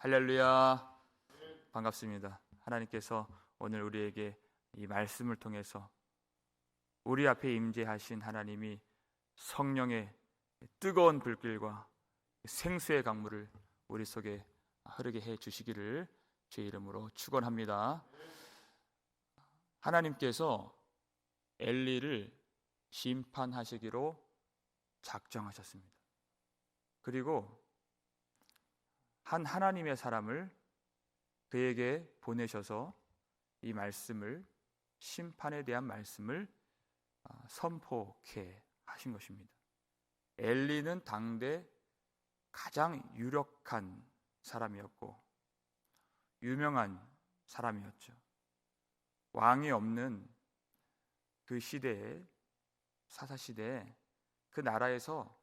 할렐루야. 반갑습니다. 하나님께서 오늘 우리에게 이 말씀을 통해서 우리 앞에 임재하신 하나님이 성령의 뜨거운 불길과 생수의 강물을 우리 속에 흐르게 해 주시기를 주의 이름으로 축원합니다. 하나님께서 엘리를 심판하시기로 작정하셨습니다. 그리고 한 하나님의 사람을 그에게 보내셔서 이 말씀을, 심판에 대한 말씀을 선포케 하신 것입니다. 엘리는 당대 가장 유력한 사람이었고 유명한 사람이었죠. 왕이 없는 그 시대에, 사사시대에 그 나라에서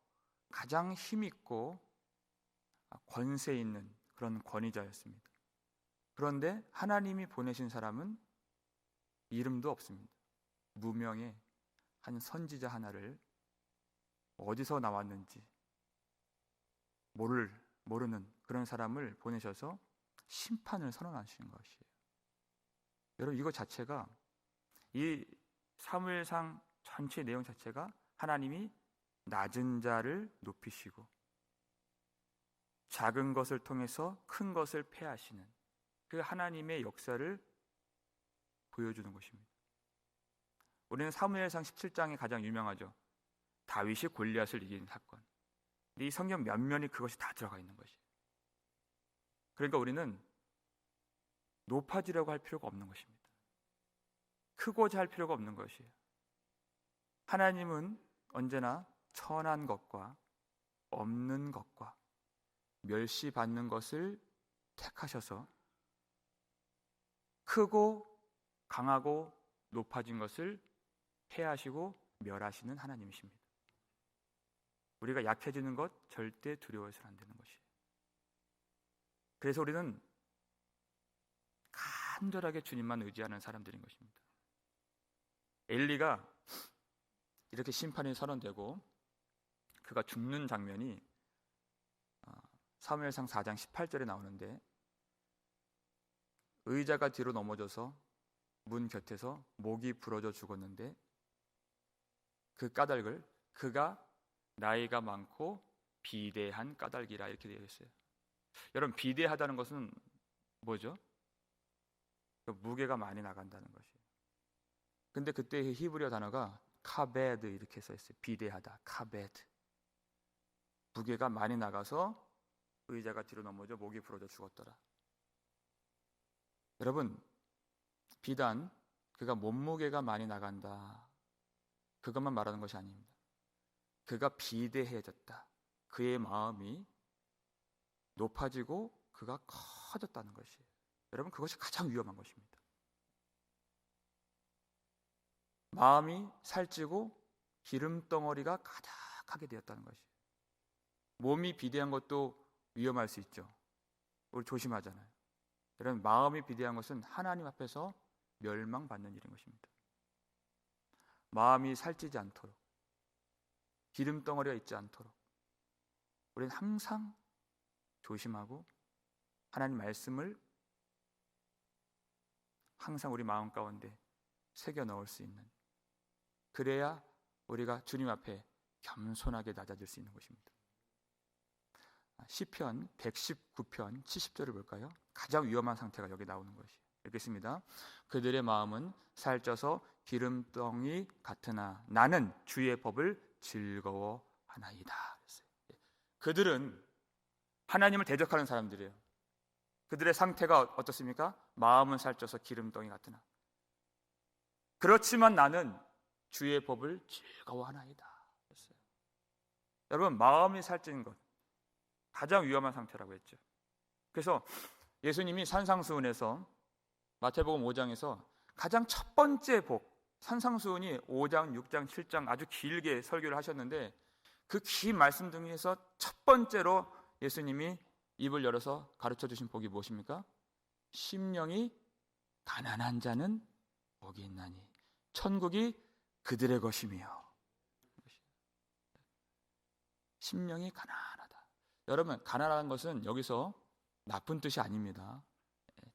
가장 힘있고 권세 있는 그런 권위자였습니다. 그런데 하나님이 보내신 사람은 이름도 없습니다. 무명의 한 선지자 하나를 어디서 나왔는지 모르는 그런 사람을 보내셔서 심판을 선언하시는 것이에요. 여러분, 이거 자체가, 이 사무엘상 전체 내용 자체가 하나님이 낮은 자를 높이시고 작은 것을 통해서 큰 것을 패하시는 그 하나님의 역사를 보여주는 것입니다. 우리는 사무엘상 17장이 가장 유명하죠. 다윗이 골리앗을 이긴 사건. 이 성경 면면이 그것이 다 들어가 있는 것이에요. 그러니까 우리는 높아지려고 할 필요가 없는 것입니다. 크고자 할 필요가 없는 것이에요. 하나님은 언제나 천한 것과 없는 것과 멸시받는 것을 택하셔서 크고 강하고 높아진 것을 해하시고 멸하시는 하나님이십니다. 우리가 약해지는 것 절대 두려워해서는 안 되는 것이에요. 그래서 우리는 간절하게 주님만 의지하는 사람들인 것입니다. 엘리가 이렇게 심판이 선언되고 그가 죽는 장면이 사무엘상 4장 18절에 나오는데, 의자가 뒤로 넘어져서 문 곁에서 목이 부러져 죽었는데 그 까닭을 그가 나이가 많고 비대한 까닭이라, 이렇게 되어 있어요. 여러분, 비대하다는 것은 뭐죠? 무게가 많이 나간다는 것이에요. 근데 그때 히브리어 단어가 카베드 이렇게 써 있어요. 비대하다, 카베드. 무게가 많이 나가서 의자가 뒤로 넘어져 목이 부러져 죽었더라. 여러분, 비단 그가 몸무게가 많이 나간다, 그것만 말하는 것이 아닙니다. 그가 비대해졌다, 그의 마음이 높아지고 그가 커졌다는 것이에요. 여러분, 그것이 가장 위험한 것입니다. 마음이 살찌고 기름덩어리가 가득하게 되었다는 것이에요. 몸이 비대한 것도 위험할 수 있죠. 우리 조심하잖아요. 여러분, 마음이 비대한 것은 하나님 앞에서 멸망받는 일인 것입니다. 마음이 살찌지 않도록, 기름덩어리가 있지 않도록 우리는 항상 조심하고 하나님 말씀을 항상 우리 마음 가운데 새겨 넣을 수 있는, 그래야 우리가 주님 앞에 겸손하게 낮아질 수 있는 것입니다. 시편 119편 70절을 볼까요? 가장 위험한 상태가 여기 나오는 것이에요. 읽겠습니다. 그들의 마음은 살쪄서 기름덩이 같으나 나는 주의 법을 즐거워하나이다. 그들은 하나님을 대적하는 사람들이에요. 그들의 상태가 어떻습니까? 마음은 살쪄서 기름덩이 같으나, 그렇지만 나는 주의 법을 즐거워하나이다. 여러분, 마음이 살찐 것 가장 위험한 상태라고 했죠. 그래서 예수님이 산상수훈에서, 마태복음 5장에서 가장 첫 번째 복, 산상수훈이 5장, 6장, 7장 아주 길게 설교를 하셨는데, 그 긴 말씀 중에서 첫 번째로 예수님이 입을 열어서 가르쳐 주신 복이 무엇입니까? 심령이 가난한 자는 복이 있나니 천국이 그들의 것이며. 심령이 가난하다. 여러분, 가난한 것은 여기서 나쁜 뜻이 아닙니다.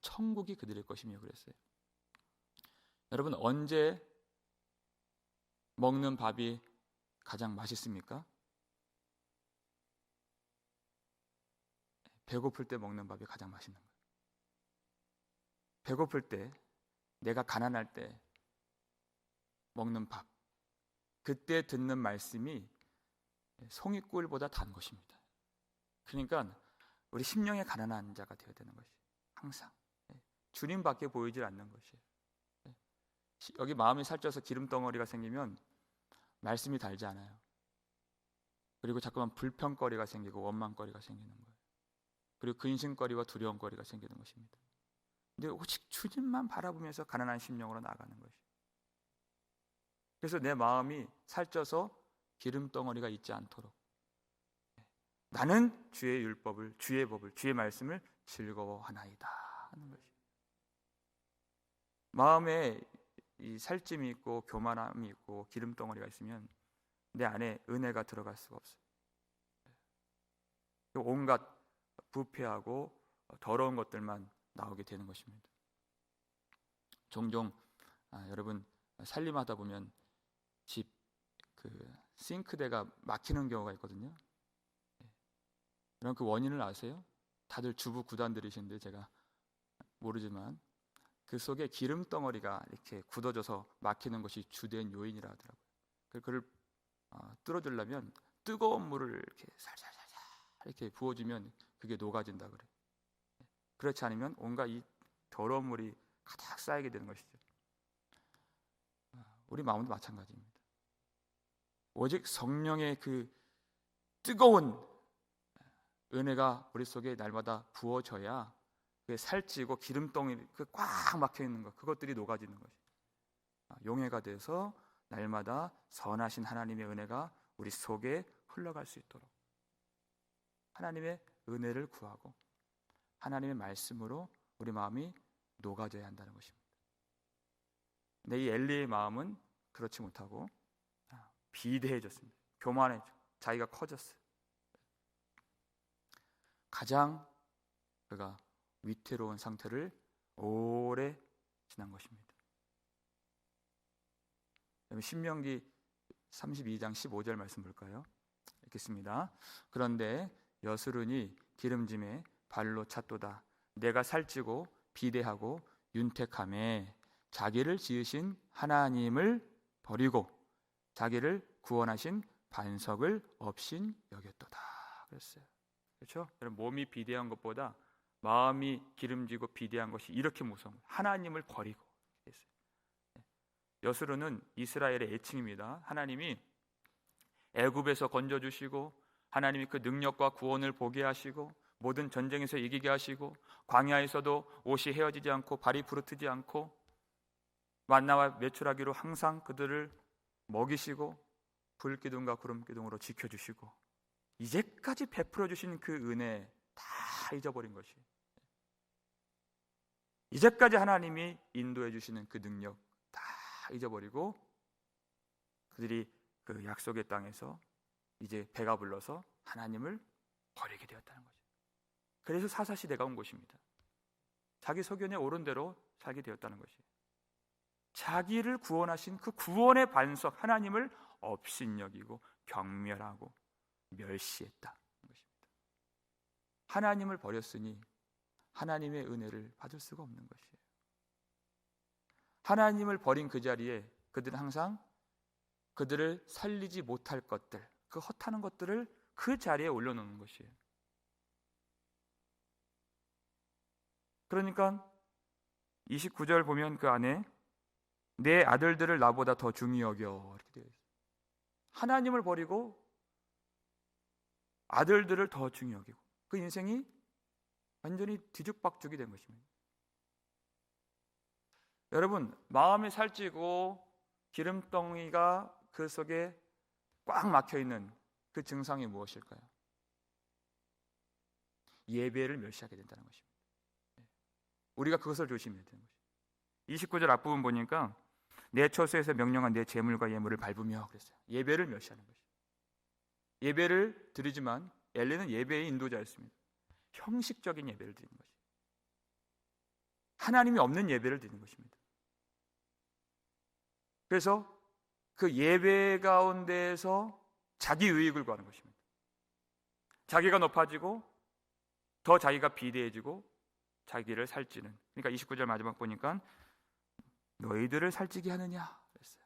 천국이 그들의 것이며 그랬어요. 여러분, 언제 먹는 밥이 가장 맛있습니까? 배고플 때 먹는 밥이 가장 맛있는 거예요. 배고플 때, 내가 가난할 때 먹는 밥, 그때 듣는 말씀이 송이꿀보다 단 것입니다. 그러니까 우리 심령에 가난한 자가 되어야 되는 것이 항상 주님밖에 보이질 않는 것이에요. 여기 마음이 살쪄서 기름덩어리가 생기면 말씀이 달지 않아요. 그리고 자꾸만 불평거리가 생기고 원망거리가 생기는 거예요. 그리고 근심거리와 두려움거리가 생기는 것입니다. 근데 오직 주님만 바라보면서 가난한 심령으로 나아가는 것이에요. 그래서 내 마음이 살쪄서 기름덩어리가 있지 않도록 나는 주의 율법을, 주의 법을, 주의 말씀을 즐거워하나이다 하는 것이에요. 마음에 이 살찜이 있고 교만함이 있고 기름덩어리가 있으면 내 안에 은혜가 들어갈 수가 없어요. 온갖 부패하고 더러운 것들만 나오게 되는 것입니다. 종종 여러분 살림하다 보면 집 싱크대가 막히는 경우가 있거든요. 그럼 그 원인을 아세요? 다들 주부 구단들이신데 제가 모르지만 그 속에 기름덩어리가 이렇게 굳어져서 막히는 것이 주된 요인이라 하더라고요. 그걸 뚫어주려면 뜨거운 물을 이렇게 살살살살 이렇게 부어주면 그게 녹아진다 그래요. 그렇지 않으면 온갖 이 더러운 물이 가득 쌓이게 되는 것이죠. 우리 마음도 마찬가지입니다. 오직 성령의 그 뜨거운 은혜가 우리 속에 날마다 부어져야 살찌고 기름덩이 꽉 막혀 있는 것, 그것들이 녹아지는 것이 용해가 돼서 날마다 선하신 하나님의 은혜가 우리 속에 흘러갈 수 있도록 하나님의 은혜를 구하고 하나님의 말씀으로 우리 마음이 녹아져야 한다는 것입니다. 근데 이 엘리의 마음은 그렇지 못하고 비대해졌습니다. 교만해져, 자기가 커졌어요. 가장 그가 위태로운 상태를 오래 지난 것입니다. 신명기 32장 15절 말씀 볼까요? 읽겠습니다. 그런데 여스룬이 기름짐에 발로 찼도다. 내가 살찌고 비대하고 윤택함에 자기를 지으신 하나님을 버리고 자기를 구원하신 반석을 없인 여겼도다. 그랬어요. 그렇죠? 몸이 비대한 것보다 마음이 기름지고 비대한 것이 이렇게 무서운 거예요. 하나님을 버리고 했어요. 여스룬은 이스라엘의 애칭입니다. 하나님이 애굽에서 건져주시고 하나님이 그 능력과 구원을 보게 하시고 모든 전쟁에서 이기게 하시고 광야에서도 옷이 헤어지지 않고 발이 부르트지 않고 만나와 메추라기로 항상 그들을 먹이시고 불기둥과 구름기둥으로 지켜주시고 이제까지 베풀어 주신 그 은혜 다 잊어버린 것이 이제까지 하나님이 인도해 주시는 그 능력 다 잊어버리고 그들이 그 약속의 땅에서 이제 배가 불러서 하나님을 버리게 되었다는 거죠. 그래서 사사시대가 온 것입니다. 자기 소견에 옳은 대로 살게 되었다는 것이에요. 자기를 구원하신 그 구원의 반석 하나님을 업신여기고 경멸하고 멸시했다. 하나님을 버렸으니 하나님의 은혜를 받을 수가 없는 것이에요. 하나님을 버린 그 자리에 그들은 항상 그들을 살리지 못할 것들, 그 헛하는 것들을 그 자리에 올려놓는 것이에요. 그러니까 29절 보면 그 안에 내 아들들을 나보다 더 중히 여겨 이렇게 되어 있어요. 하나님을 버리고 아들들을 더 중히 여기고 그 인생이 완전히 뒤죽박죽이 된 것입니다. 여러분, 마음이 살찌고 기름덩이가 그 속에 꽉 막혀있는 그 증상이 무엇일까요? 예배를 멸시하게 된다는 것입니다. 우리가 그것을 조심해야 되는 것입니다. 29절 앞부분 보니까 내 처소에서 명령한 내 제물과 예물을 밟으며 그랬어요. 예배를 멸시하는 것입니다. 예배를 드리지만 엘리는 예배의 인도자였습니다. 형식적인 예배를 드리는 것이죠. 하나님이 없는 예배를 드리는 것입니다. 그래서 그 예배 가운데에서 자기 유익을 구하는 것입니다. 자기가 높아지고 더 자기가 비대해지고 자기를 살찌는. 그러니까 29절 마지막 보니까 너희들을 살찌게 하느냐 그랬어요.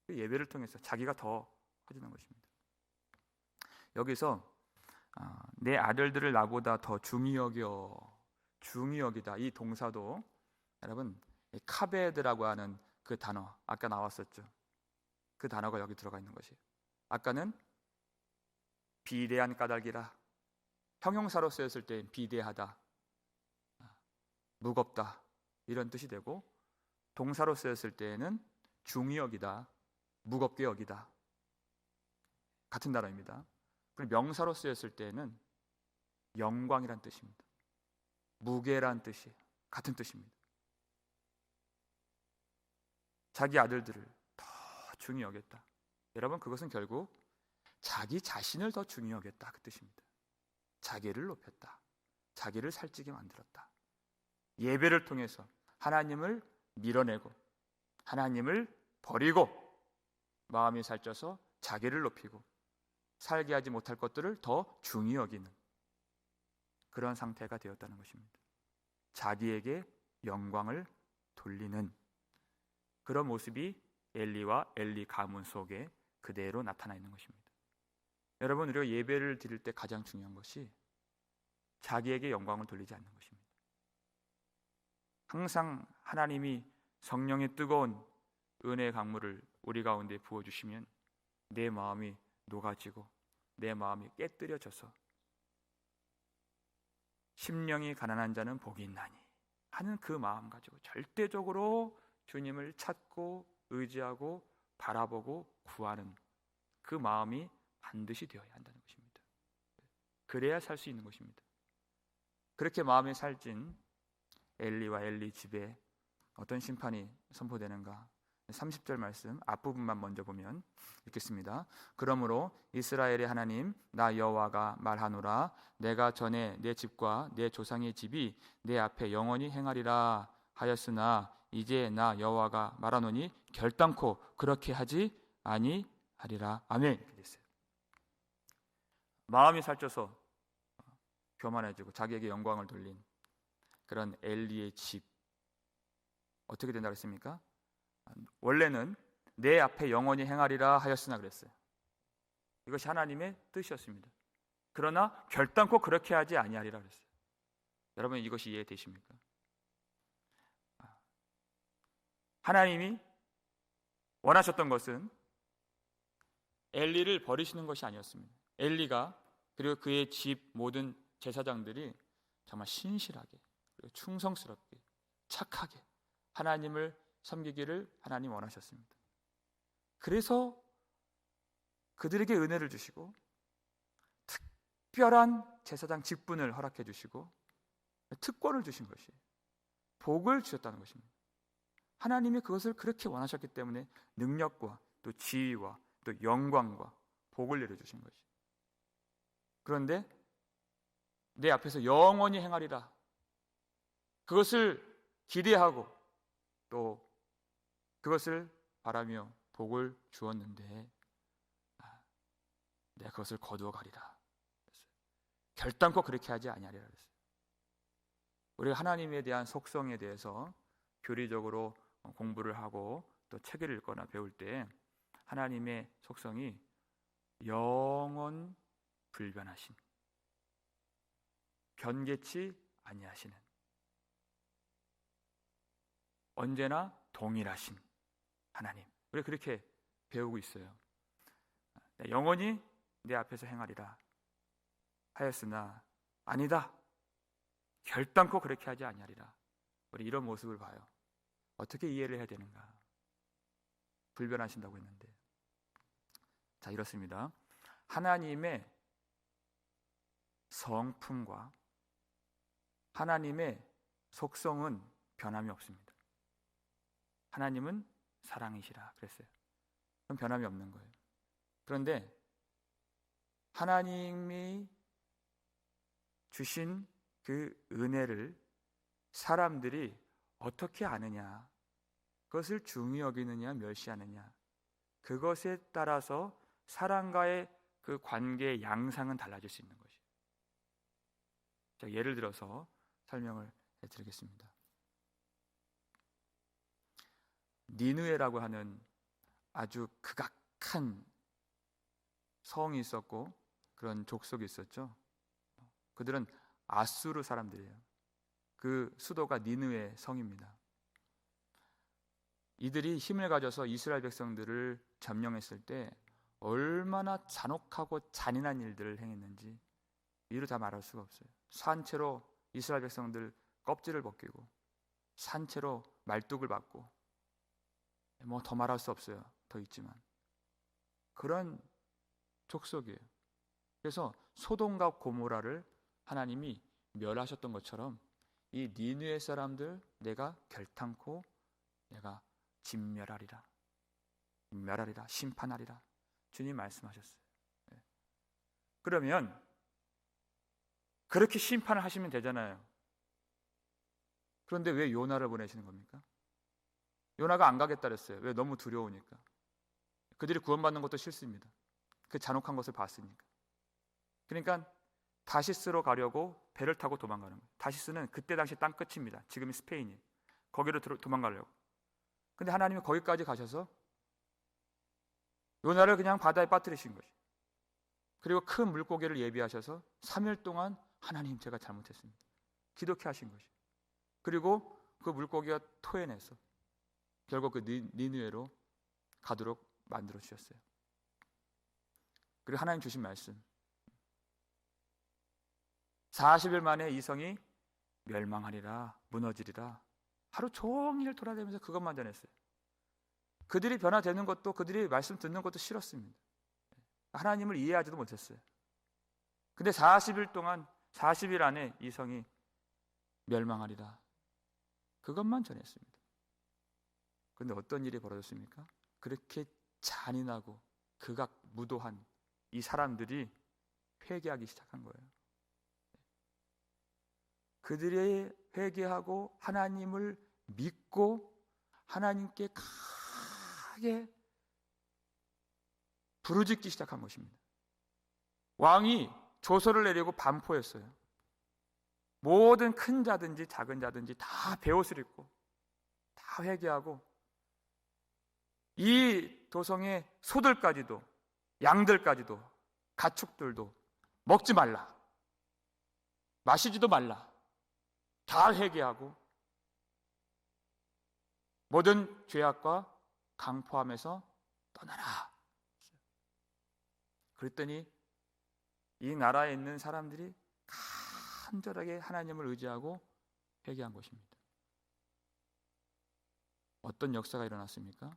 그 예배를 통해서 자기가 더 커지는 것입니다. 여기서 내 아들들을 나보다 더 중히 여기다 이 동사도 여러분 카베드라고 하는 그 단어 아까 나왔었죠. 그 단어가 여기 들어가 있는 것이에요. 아까는 비대한 까닭이라 형용사로 쓰였을 때 비대하다, 무겁다 이런 뜻이 되고 동사로 쓰였을 때에는 중히 여기다, 무겁게 여기다 같은 단어입니다. 그리고 명사로 쓰였을 때에는 영광이란 뜻입니다. 무게란 뜻이 같은 뜻입니다. 자기 아들들을 더 중히 여겼다. 여러분 그것은 결국 자기 자신을 더 중히 여겼다 그 뜻입니다. 자기를 높였다. 자기를 살찌게 만들었다. 예배를 통해서 하나님을 밀어내고 하나님을 버리고 마음이 살쪄서 자기를 높이고 살게 하지 못할 것들을 더 중히 여기는 그런 상태가 되었다는 것입니다. 자기에게 영광을 돌리는 그런 모습이 엘리와 엘리 가문 속에 그대로 나타나 있는 것입니다. 여러분 우리가 예배를 드릴 때 가장 중요한 것이 자기에게 영광을 돌리지 않는 것입니다. 항상 하나님이 성령의 뜨거운 은혜의 강물을 우리 가운데 부어주시면 내 마음이 녹아지고 내 마음이 깨뜨려져서 심령이 가난한 자는 복이 있나니 하는 그 마음 가지고 절대적으로 주님을 찾고 의지하고 바라보고 구하는 그 마음이 반드시 되어야 한다는 것입니다. 그래야 살 수 있는 것입니다. 그렇게 마음이 살찐 엘리와 엘리 집에 어떤 심판이 선포되는가? 30절 말씀 앞부분만 먼저 보면 읽겠습니다. 그러므로 이스라엘의 하나님 나 여호와가 말하노라 내가 전에 내 집과 내 조상의 집이 내 앞에 영원히 행하리라 하였으나 이제 나 여호와가 말하노니 결단코 그렇게 하지 아니하리라. 아멘. 이렇게 됐어요. 마음이 살쪄서 교만해지고 자기에게 영광을 돌린 그런 엘리의 집 어떻게 된다고 했습니까? 원래는 내 앞에 영원히 행하리라 하였으나 그랬어요. 이것이 하나님의 뜻이었습니다. 그러나 결단코 그렇게 하지 아니하리라 그랬어요. 여러분 이것이 이해되십니까? 하나님이 원하셨던 것은 엘리를 버리시는 것이 아니었습니다. 엘리가 그리고 그의 집 모든 제사장들이 정말 신실하게 그리고 충성스럽게 착하게 하나님을 섬기기를 하나님 원하셨습니다. 그래서 그들에게 은혜를 주시고 특별한 제사장 직분을 허락해 주시고 특권을 주신 것이 복을 주셨다는 것입니다. 하나님이 그것을 그렇게 원하셨기 때문에 능력과 또 지위와 또 영광과 복을 내려주신 것이. 그런데 내 앞에서 영원히 행하리라 그것을 기대하고 또 그것을 바라며 복을 주었는데 내가 그것을 거두어 가리라. 결단코 그렇게 하지 아니하리라 그랬어요. 우리가 하나님에 대한 속성에 대해서 교리적으로 공부를 하고 또 책을 읽거나 배울 때 하나님의 속성이 영원 불변하신, 변개치 아니하시는, 언제나 동일하신 하나님. 우리가 그렇게 배우고 있어요. 영원히 내 앞에서 행하리라 하였으나 아니다. 결단코 그렇게 하지 아니하리라. 우리 이런 모습을 봐요. 어떻게 이해를 해야 되는가? 불변하신다고 했는데. 자, 이렇습니다. 하나님의 성품과 하나님의 속성은 변함이 없습니다. 하나님은 사랑이시라 그랬어요. 그럼 변함이 없는 거예요. 그런데 하나님이 주신 그 은혜를 사람들이 어떻게 아느냐, 그것을 중히 여기느냐 멸시하느냐, 그것에 따라서 사람과의 그 관계의 양상은 달라질 수 있는 것이에요. 자, 예를 들어서 설명을 해드리겠습니다. 니느웨라고 하는 아주 극악한 성이 있었고 그런 족속이 있었죠. 그들은 아수르 사람들이에요. 그 수도가 니느웨 성입니다. 이들이 힘을 가져서 이스라엘 백성들을 점령했을 때 얼마나 잔혹하고 잔인한 일들을 행했는지 이루 다 말할 수가 없어요. 산채로 이스라엘 백성들 껍질을 벗기고 산채로 말뚝을 받고 뭐 더 말할 수 없어요. 더 있지만 그런 족속이에요. 그래서 소돔과 고모라를 하나님이 멸하셨던 것처럼 이 니느웨 사람들 내가 결탄코 내가 진멸하리라, 멸하리라, 심판하리라 주님 말씀하셨어요. 그러면 그렇게 심판을 하시면 되잖아요. 그런데 왜 요나를 보내시는 겁니까? 요나가 안 가겠다 그랬어요. 왜? 너무 두려우니까. 그들이 구원받는 것도 싫습니다. 그 잔혹한 것을 봤으니까. 그러니까 다시스로 가려고 배를 타고 도망가는 거예요. 다시스는 그때 당시 땅 끝입니다. 지금이 스페인이에요. 거기로 도망가려고. 근데 하나님이 거기까지 가셔서 요나를 그냥 바다에 빠뜨리신 거죠. 그리고 큰 물고기를 예비하셔서 3일 동안 하나님 제가 잘못했습니다. 기독해 하신 것이죠. 그리고 그 물고기가 토해내서 결국 그 니느웨로 가도록 만들어 주셨어요. 그리고 하나님 주신 말씀 40일 만에 이 성이 멸망하리라, 무너지리라. 하루 종일 돌아다니면서 그것만 전했어요. 그들이 변화되는 것도 그들이 말씀 듣는 것도 싫었습니다. 하나님을 이해하지도 못했어요. 근데 40일 동안 40일 안에 이 성이 멸망하리라. 그것만 전했습니다. 그런데 어떤 일이 벌어졌습니까? 그렇게 잔인하고 극악무도한 이 사람들이 회개하기 시작한 거예요. 그들이 회개하고 하나님을 믿고 하나님께 크게 부르짖기 시작한 것입니다. 왕이 조서를 내리고 반포했어요. 모든 큰 자든지 작은 자든지 다 베옷을 입고 다 회개하고 이 도성의 소들까지도 양들까지도 가축들도 먹지 말라, 마시지도 말라, 다 회개하고 모든 죄악과 강포함에서 떠나라. 그랬더니 이 나라에 있는 사람들이 간절하게 하나님을 의지하고 회개한 것입니다. 어떤 역사가 일어났습니까?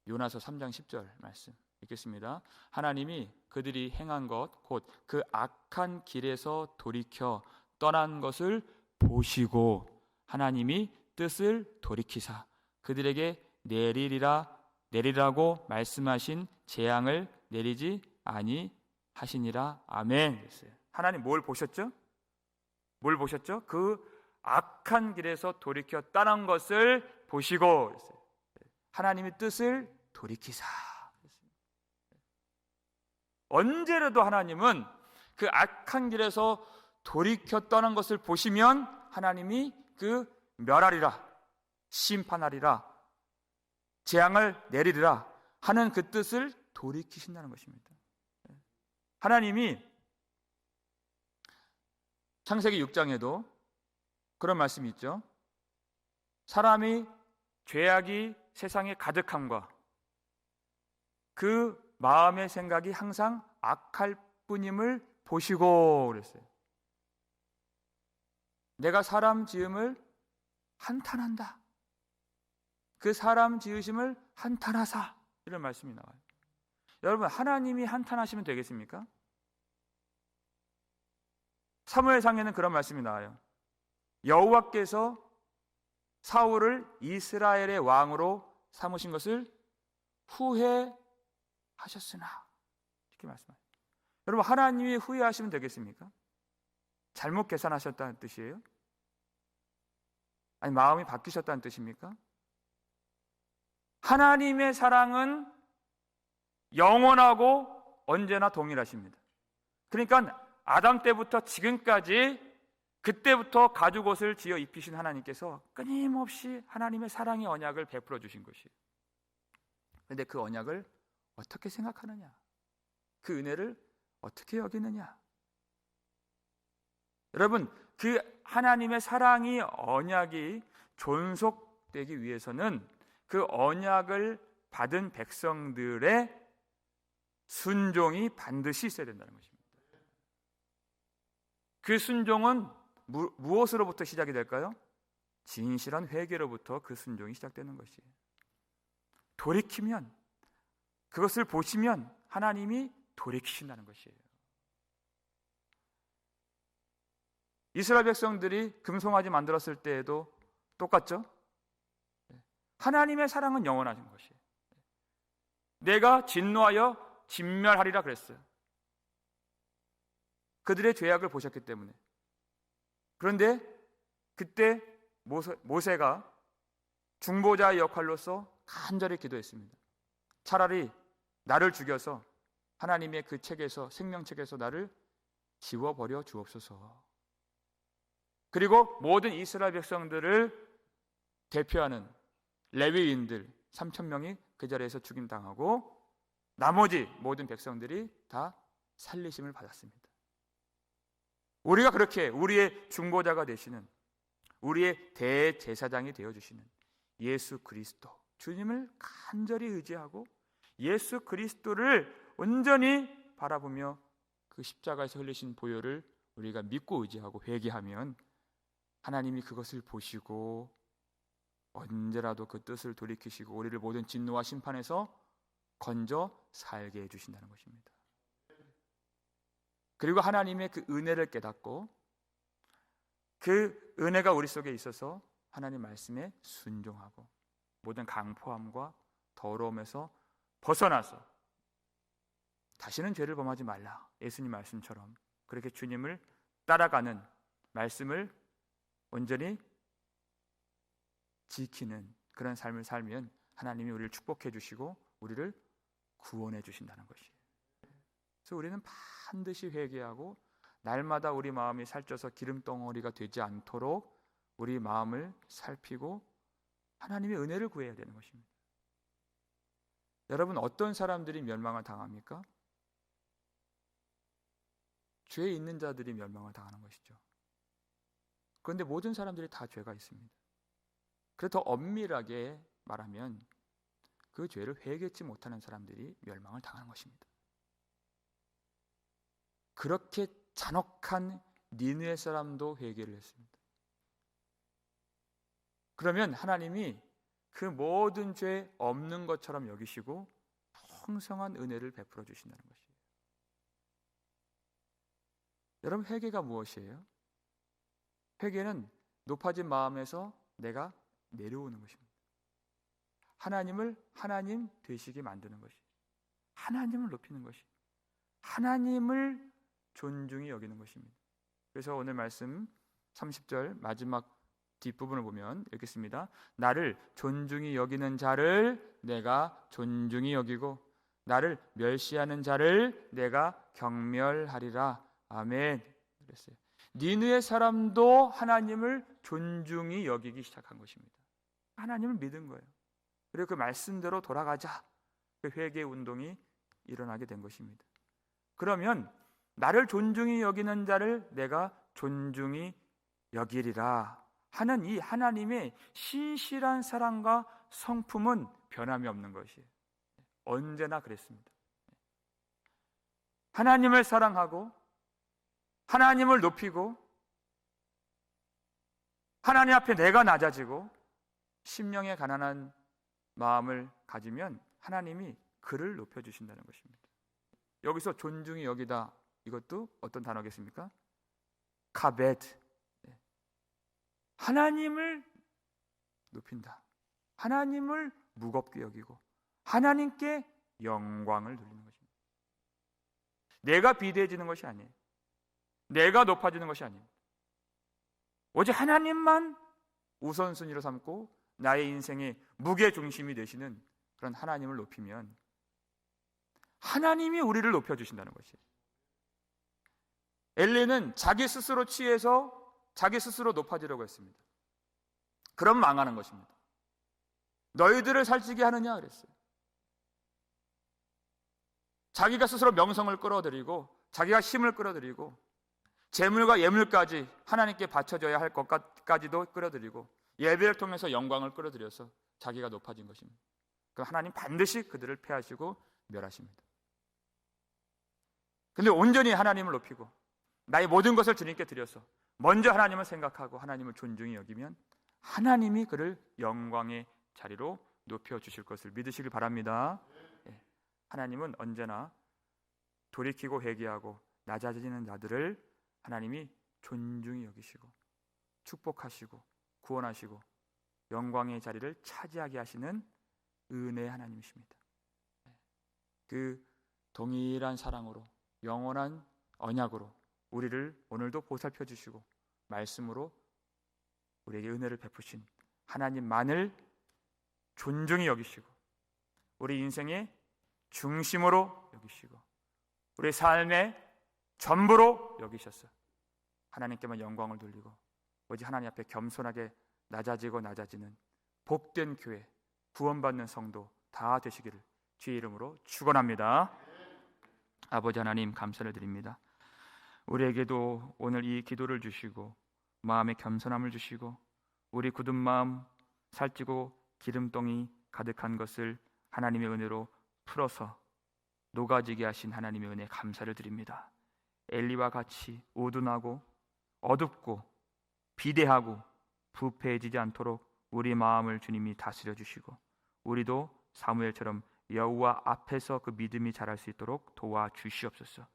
요나서 3장 10절 말씀 읽겠습니다. 하나님이 그들이 행한 것 곧 그 악한 길에서 돌이켜 떠난 것을 보시고 하나님이 뜻을 돌이키사 그들에게 내리라고 말씀하신 재앙을 내리지 아니하시니라. 아멘. 하나님 뭘 보셨죠? 뭘 보셨죠? 그 악한 길에서 돌이켜 떠난 것을 보시고 하나님의 뜻을 돌이키사. 언제라도 하나님은 그 악한 길에서 돌이켜 떠난 것을 보시면 하나님이 그 멸하리라, 심판하리라, 재앙을 내리리라 하는 그 뜻을 돌이키신다는 것입니다. 하나님이 창세기 6장에도 그런 말씀이 있죠. 사람이 죄악이 세상에 가득함과 그 마음의 생각이 항상 악할 뿐임을 보시고 그랬어요. 내가 사람 지음을 한탄한다. 그 사람 지으심을 한탄하사. 이런 말씀이 나와요. 여러분, 하나님이 한탄하시면 되겠습니까? 사무엘상에는 그런 말씀이 나와요. 여호와께서 사울을 이스라엘의 왕으로 삼으신 것을 후회하셨으나. 이렇게 말씀하세요. 여러분, 하나님이 후회하시면 되겠습니까? 잘못 계산하셨다는 뜻이에요? 아니, 마음이 바뀌셨다는 뜻입니까? 하나님의 사랑은 영원하고 언제나 동일하십니다. 그러니까 아담 때부터 지금까지 그때부터 가죽옷을 지어 입히신 하나님께서 끊임없이 하나님의 사랑의 언약을 베풀어 주신 것이에요. 그런데 그 언약을 어떻게 생각하느냐? 그 은혜를 어떻게 여기느냐? 여러분, 그 하나님의 사랑이 언약이 존속되기 위해서는 그 언약을 받은 백성들의 순종이 반드시 있어야 된다는 것입니다. 그 순종은 무엇으로부터 시작이 될까요? 진실한 회개로부터 그 순종이 시작되는 것이에요. 돌이키면, 그것을 보시면 하나님이 돌이키신다는 것이에요. 이스라엘 백성들이 금송아지 만들었을 때에도 똑같죠? 하나님의 사랑은 영원하신 것이에요. 내가 진노하여 진멸하리라 그랬어요. 그들의 죄악을 보셨기 때문에. 그런데 그때 모세가 중보자의 역할로서 간절히 기도했습니다. 차라리 나를 죽여서 하나님의 그 책에서, 생명책에서 나를 지워버려 주옵소서. 그리고 모든 이스라엘 백성들을 대표하는 레위인들 3,000명이 그 자리에서 죽임당하고 나머지 모든 백성들이 다 살리심을 받았습니다. 우리가 그렇게 우리의 중보자가 되시는, 우리의 대제사장이 되어주시는 예수 그리스도, 주님을 간절히 의지하고 예수 그리스도를 온전히 바라보며 그 십자가에서 흘리신 보혈을 우리가 믿고 의지하고 회개하면 하나님이 그것을 보시고 언제라도 그 뜻을 돌이키시고 우리를 모든 진노와 심판에서 건져 살게 해주신다는 것입니다. 그리고 하나님의 그 은혜를 깨닫고 그 은혜가 우리 속에 있어서 하나님 말씀에 순종하고 모든 강포함과 더러움에서 벗어나서 다시는 죄를 범하지 말라, 예수님 말씀처럼 그렇게 주님을 따라가는 말씀을 온전히 지키는 그런 삶을 살면 하나님이 우리를 축복해 주시고 우리를 구원해 주신다는 것이에요. 그래서 우리는 반드시 회개하고 날마다 우리 마음이 살쪄서 기름덩어리가 되지 않도록 우리 마음을 살피고 하나님의 은혜를 구해야 되는 것입니다. 여러분, 어떤 사람들이 멸망을 당합니까? 죄 있는 자들이 멸망을 당하는 것이죠. 그런데 모든 사람들이 다 죄가 있습니다. 그래서 더 엄밀하게 말하면 그 죄를 회개치 못하는 사람들이 멸망을 당하는 것입니다. 그렇게 잔혹한 니느웨 사람도 회개를 했습니다. 그러면 하나님이 그 모든 죄 없는 것처럼 여기시고 풍성한 은혜를 베풀어 주신다는 것이에요. 여러분, 회개가 무엇이에요? 회개는 높아진 마음에서 내가 내려오는 것입니다. 하나님을 하나님 되시게 만드는 것이, 하나님을 높이는 것이, 하나님을 존중히 여기는 것입니다. 그래서 오늘 말씀 30절 마지막 뒷부분을 보면 읽겠습니다. 나를 존중히 여기는 자를 내가 존중히 여기고 나를 멸시하는 자를 내가 경멸하리라. 아멘. 그랬어요. 니느웨 사람도 하나님을 존중히 여기기 시작한 것입니다. 하나님을 믿은 거예요. 그리고 그 말씀대로 돌아가자. 그 회개 운동이 일어나게 된 것입니다. 그러면 나를 존중히 여기는 자를 내가 존중히 여기리라 하는 이 하나님의 신실한 사랑과 성품은 변함이 없는 것이에요. 언제나 그랬습니다. 하나님을 사랑하고 하나님을 높이고 하나님 앞에 내가 낮아지고 심령에 가난한 마음을 가지면 하나님이 그를 높여주신다는 것입니다. 여기서 존중이 여기다, 이것도 어떤 단어겠습니까? 카베드, 하나님을 높인다, 하나님을 무겁게 여기고 하나님께 영광을 돌리는 것입니다. 내가 비대해지는 것이 아니에요. 내가 높아지는 것이 아닙니다. 오직 하나님만 우선순위로 삼고 나의 인생의 무게중심이 되시는 그런 하나님을 높이면 하나님이 우리를 높여주신다는 것이에요. 엘리는 자기 스스로 취해서 자기 스스로 높아지려고 했습니다. 그럼 망하는 것입니다. 너희들을 살찌게 하느냐 그랬어요. 자기가 스스로 명성을 끌어들이고 자기가 힘을 끌어들이고 재물과 예물까지 하나님께 바쳐져야 할 것까지도 끌어들이고 예배를 통해서 영광을 끌어들여서 자기가 높아진 것입니다. 그럼 하나님 반드시 그들을 패하시고 멸하십니다. 근데 온전히 하나님을 높이고 나의 모든 것을 주님께 드려서 먼저 하나님을 생각하고 하나님을 존중히 여기면 하나님이 그를 영광의 자리로 높여주실 것을 믿으시길 바랍니다. 하나님은 언제나 돌이키고 회개하고 낮아지는 자들을 하나님이 존중히 여기시고 축복하시고 구원하시고 영광의 자리를 차지하게 하시는 은혜의 하나님이십니다. 그 동일한 사랑으로 영원한 언약으로 우리를 오늘도 보살펴 주시고 말씀으로 우리에게 은혜를 베푸신 하나님만을 존중히 여기시고 우리 인생의 중심으로 여기시고 우리 삶의 전부로 여기셔서 하나님께만 영광을 돌리고 오직 하나님 앞에 겸손하게 낮아지고 낮아지는 복된 교회, 구원받는 성도 다 되시기를 주의 이름으로 축원합니다. 아버지 하나님 감사를 드립니다. 우리에게도 오늘 이 기도를 주시고 마음의 겸손함을 주시고 우리 굳은 마음 살찌고 기름덩이 가득한 것을 하나님의 은혜로 풀어서 녹아지게 하신 하나님의 은혜 감사를 드립니다. 엘리와 같이 우둔하고 어둡고 비대하고 부패해지지 않도록 우리 마음을 주님이 다스려 주시고 우리도 사무엘처럼 여호와 앞에서 그 믿음이 자랄 수 있도록 도와주시옵소서.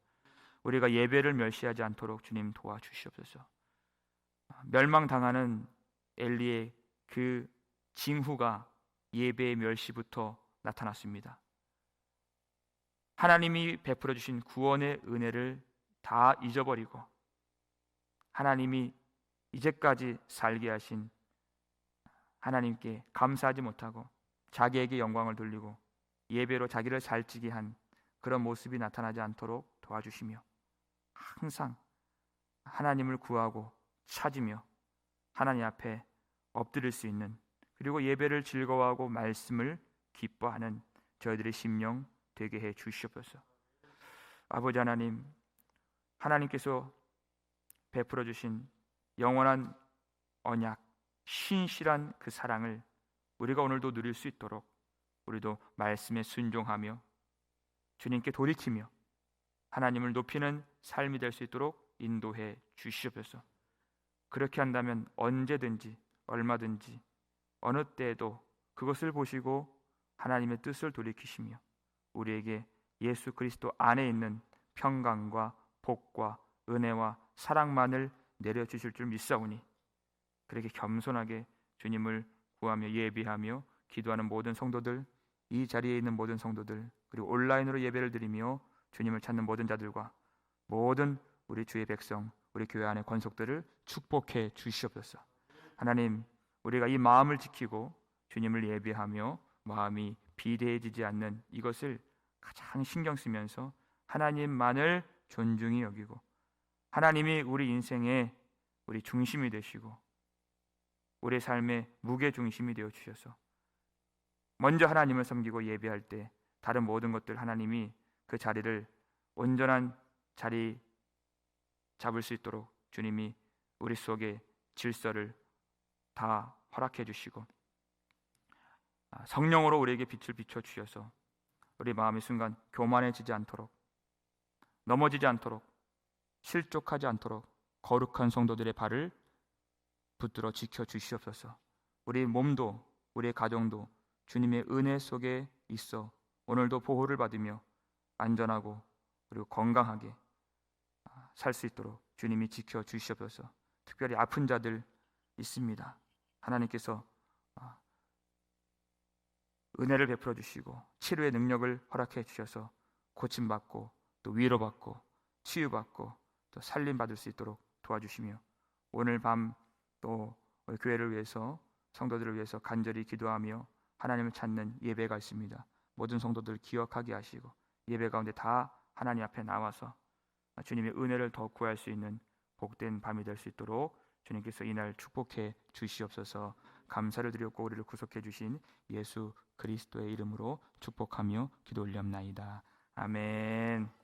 우리가 예배를 멸시하지 않도록 주님 도와주시옵소서. 멸망당하는 엘리의 그 징후가 예배의 멸시부터 나타났습니다. 하나님이 베풀어 주신 구원의 은혜를 다 잊어버리고 하나님이 이제까지 살게 하신 하나님께 감사하지 못하고 자기에게 영광을 돌리고 예배로 자기를 살찌게 한 그런 모습이 나타나지 않도록 도와주시며 항상 하나님을 구하고 찾으며 하나님 앞에 엎드릴 수 있는 그리고 예배를 즐거워하고 말씀을 기뻐하는 저희들의 심령 되게 해 주시옵소서. 아버지 하나님, 하나님께서 베풀어 주신 영원한 언약, 신실한 그 사랑을 우리가 오늘도 누릴 수 있도록 우리도 말씀에 순종하며 주님께 돌이키며 하나님을 높이는 삶이 될 수 있도록 인도해 주시옵소서. 그렇게 한다면 언제든지 얼마든지 어느 때에도 그것을 보시고 하나님의 뜻을 돌이키시며 우리에게 예수 그리스도 안에 있는 평강과 복과 은혜와 사랑만을 내려주실 줄 믿사오니 그렇게 겸손하게 주님을 구하며 예비하며 기도하는 모든 성도들, 이 자리에 있는 모든 성도들, 그리고 온라인으로 예배를 드리며 주님을 찾는 모든 자들과 모든 우리 주의 백성, 우리 교회 안의 권속들을 축복해 주시옵소서. 하나님, 우리가 이 마음을 지키고 주님을 예배하며 마음이 비대해지지 않는 이것을 가장 신경 쓰면서 하나님만을 존중히 여기고 하나님이 우리 인생의 우리 중심이 되시고 우리 삶의 무게 중심이 되어 주셔서 먼저 하나님을 섬기고 예배할 때 다른 모든 것들 하나님이 그 자리를 온전한 자리 잡을 수 있도록 주님이 우리 속에 질서를 다 허락해 주시고 성령으로 우리에게 빛을 비춰 주셔서 우리 마음이 순간 교만해지지 않도록 넘어지지 않도록 실족하지 않도록 거룩한 성도들의 발을 붙들어 지켜 주시옵소서. 우리 몸도 우리의 가정도 주님의 은혜 속에 있어 오늘도 보호를 받으며 안전하고 그리고 건강하게 살 수 있도록 주님이 지켜 주시옵소서. 특별히 아픈 자들 있습니다. 하나님께서 은혜를 베풀어 주시고 치료의 능력을 허락해 주셔서 고침받고 또 위로받고 치유받고 또 살림 받을 수 있도록 도와주시며 오늘 밤 또 우리 교회를 위해서 성도들을 위해서 간절히 기도하며 하나님을 찾는 예배가 있습니다. 모든 성도들 기억하게 하시고 예배 가운데 다 하나님 앞에 나와서 주님의 은혜를 더 구할 수 있는 복된 밤이 될 수 있도록 주님께서 이날 축복해 주시옵소서. 감사를 드렸고 우리를 구속해 주신 예수 그리스도의 이름으로 축복하며 기도 올리옵나이다. 아멘.